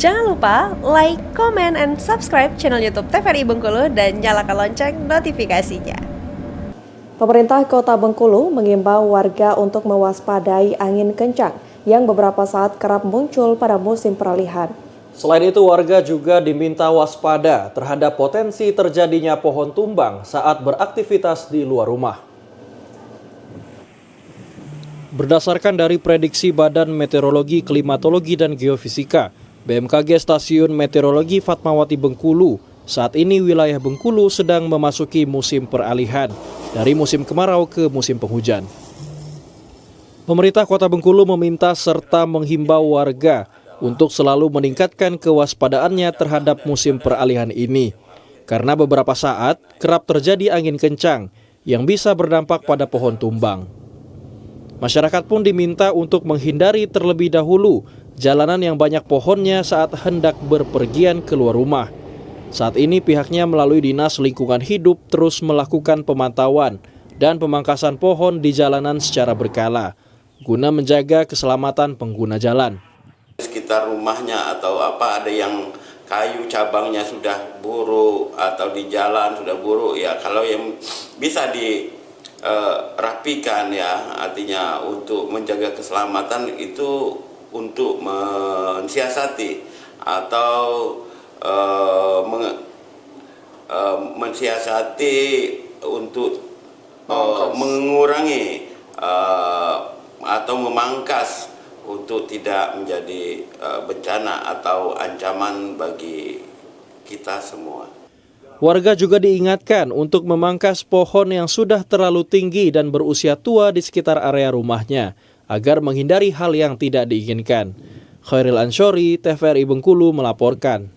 Jangan lupa like, comment, and subscribe channel YouTube TVRI Bengkulu dan nyalakan lonceng notifikasinya. Pemerintah Kota Bengkulu mengimbau warga untuk mewaspadai angin kencang yang beberapa saat kerap muncul pada musim peralihan. Selain itu, warga juga diminta waspada terhadap potensi terjadinya pohon tumbang saat beraktivitas di luar rumah. Berdasarkan dari prediksi Badan Meteorologi, Klimatologi, dan Geofisika, BMKG Stasiun Meteorologi Fatmawati Bengkulu, saat ini wilayah Bengkulu sedang memasuki musim peralihan dari musim kemarau ke musim penghujan. Pemerintah Kota Bengkulu meminta serta menghimbau warga untuk selalu meningkatkan kewaspadaannya terhadap musim peralihan ini, karena beberapa saat kerap terjadi angin kencang yang bisa berdampak pada pohon tumbang. Masyarakat pun diminta untuk menghindari terlebih dahulu jalanan yang banyak pohonnya saat hendak berpergian keluar rumah. Saat ini pihaknya melalui Dinas Lingkungan Hidup terus melakukan pemantauan dan pemangkasan pohon di jalanan secara berkala, guna menjaga keselamatan pengguna jalan. Sekitar rumahnya atau ada yang kayu cabangnya sudah buruk atau di jalan sudah buruk, ya kalau yang bisa dirapikan ya, artinya untuk menjaga keselamatan itu untuk mensiasati atau mensiasati untuk mengurangi atau memangkas untuk tidak menjadi bencana atau ancaman bagi kita semua. Warga juga diingatkan untuk memangkas pohon yang sudah terlalu tinggi dan berusia tua di sekitar area rumahnya, agar menghindari hal yang tidak diinginkan. Khairil Ansyori, TVRI Bengkulu melaporkan.